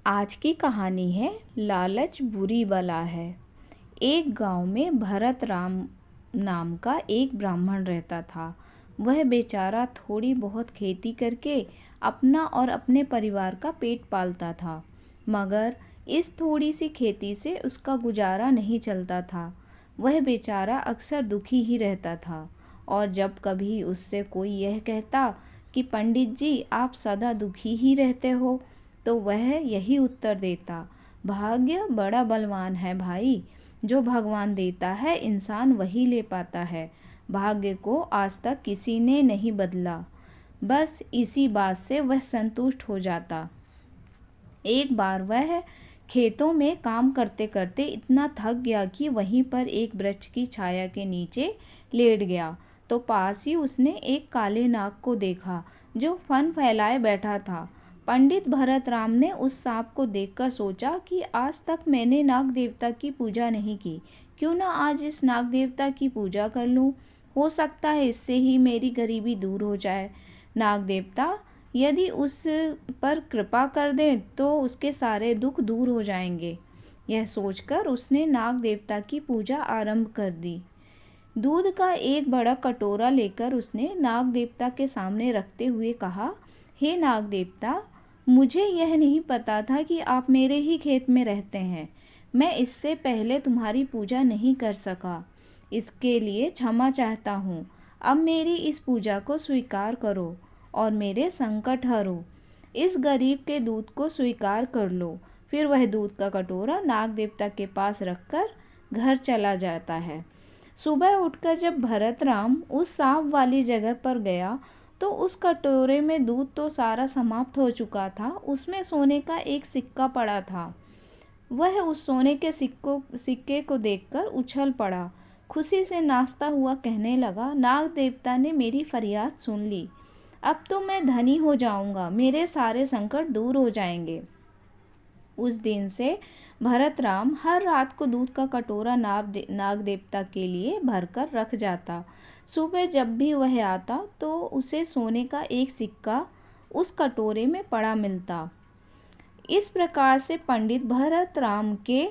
आज की कहानी है लालच बुरी बला है। एक गांव में भरत राम नाम का एक ब्राह्मण रहता था। वह बेचारा थोड़ी बहुत खेती करके अपना और अपने परिवार का पेट पालता था, मगर इस थोड़ी सी खेती से उसका गुजारा नहीं चलता था। वह बेचारा अक्सर दुखी ही रहता था, और जब कभी उससे कोई यह कहता कि पंडित जी आप सदा दुखी ही रहते हो, तो वह यही उत्तर देता, भाग्य बड़ा बलवान है भाई, जो भगवान देता है इंसान वही ले पाता है। भाग्य को आज तक किसी ने नहीं बदला। बस इसी बात से वह संतुष्ट हो जाता। एक बार वह खेतों में काम करते करते इतना थक गया कि वहीं पर एक वृक्ष की छाया के नीचे लेट गया, तो पास ही उसने एक काले नाग को देखा जो फन फैलाए बैठा था। पंडित भरत राम ने उस सांप को देखकर सोचा कि आज तक मैंने नाग देवता की पूजा नहीं की, क्यों ना आज इस नाग देवता की पूजा कर लूं। हो सकता है इससे ही मेरी गरीबी दूर हो जाए। नाग देवता यदि उस पर कृपा कर दें तो उसके सारे दुख दूर हो जाएंगे। यह सोचकर उसने नाग देवता की पूजा आरंभ कर दी। दूध का एक बड़ा कटोरा लेकर उसने नाग देवता के सामने रखते हुए कहा, हे नाग देवता, मुझे यह नहीं पता था कि आप मेरे ही खेत में रहते हैं। मैं इससे पहले तुम्हारी पूजा नहीं कर सका, इसके लिए क्षमा चाहता हूँ। अब मेरी इस पूजा को स्वीकार करो और मेरे संकट हरो। इस गरीब के दूध को स्वीकार कर लो। फिर वह दूध का कटोरा नाग देवता के पास रखकर घर चला जाता है। सुबह उठकर जब भरत राम उस सांप वाली जगह पर गया तो उस कटोरे में दूध तो सारा समाप्त हो चुका था। उसमें सोने का एक सिक्का पड़ा था। वह उस सोने के सिक्के को देखकर उछल पड़ा। खुशी से नाचता हुआ कहने लगा, नाग देवता ने मेरी फरियाद सुन ली। अब तो मैं धनी हो जाऊंगा, मेरे सारे संकट दूर हो जाएंगे। उस दिन से भरत राम हर रात को दूध का कटोरा नाग देवता के लिए भरकर रख जाता। सुबह जब भी वह आता तो उसे सोने का एक सिक्का उस कटोरे में पड़ा मिलता। इस प्रकार से पंडित भरत राम के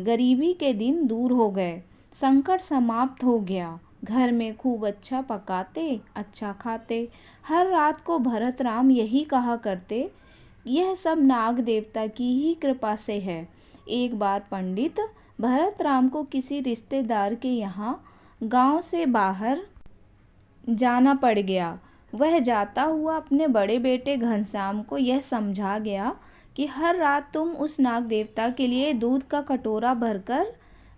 गरीबी के दिन दूर हो गए, संकट समाप्त हो गया। घर में खूब अच्छा पकाते, अच्छा खाते। हर रात को भरत राम यही कहा करते, यह सब नाग देवता की ही कृपा से है। एक बार पंडित भरत राम को किसी रिश्तेदार के यहाँ गांव से बाहर जाना पड़ गया। वह जाता हुआ अपने बड़े बेटे घनश्याम को यह समझा गया कि हर रात तुम उस नाग देवता के लिए दूध का कटोरा भरकर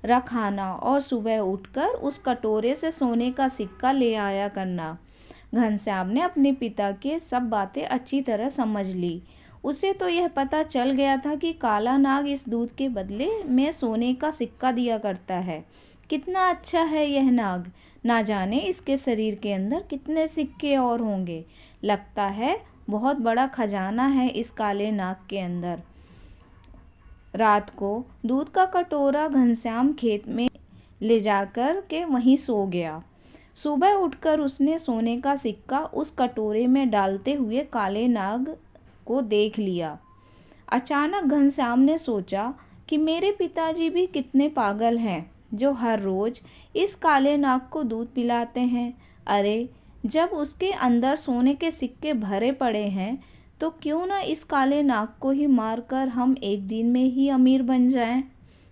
रखाना और सुबह उठकर उस कटोरे से सोने का सिक्का ले आया करना। घनश्याम ने अपने पिता की सब बातें अच्छी तरह समझ ली। उसे तो यह पता चल गया था कि काला नाग इस दूध के बदले में सोने का सिक्का दिया करता है। कितना अच्छा है यह नाग, ना जाने इसके शरीर के अंदर कितने सिक्के और होंगे। लगता है बहुत बड़ा खजाना है इस काले नाग के अंदर। रात को दूध का कटोरा घनश्याम खेत में ले जाकर के वहीं सो गया। सुबह उठकर उसने सोने का सिक्का उस कटोरे में डालते हुए काले नाग को देख लिया। अचानक घनश्याम ने सोचा कि मेरे पिताजी भी कितने पागल हैं जो हर रोज इस काले नाग को दूध पिलाते हैं। अरे, जब उसके अंदर सोने के सिक्के भरे पड़े हैं तो क्यों ना इस काले नाग को ही मारकर हम एक दिन में ही अमीर बन जाएं।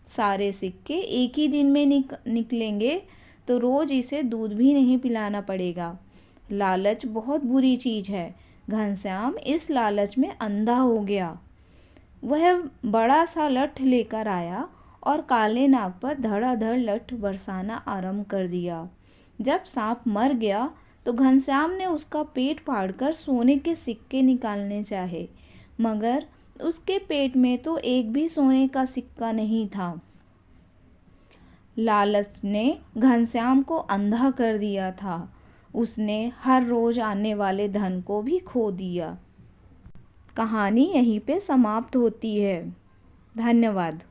सारे सिक्के एक ही दिन में निकलेंगे तो रोज इसे दूध भी नहीं पिलाना पड़ेगा। लालच बहुत बुरी चीज़ है। घनश्याम इस लालच में अंधा हो गया। वह बड़ा सा लठ लेकर आया और काले नाग पर धड़ाधड़ लठ बरसाना आरंभ कर दिया। जब सांप मर गया तो घनश्याम ने उसका पेट फाड़कर सोने के सिक्के निकालने चाहे, मगर उसके पेट में तो एक भी सोने का सिक्का नहीं था। लालच ने घनश्याम को अंधा कर दिया था। उसने हर रोज आने वाले धन को भी खो दिया। कहानी यहीं पे समाप्त होती है। धन्यवाद।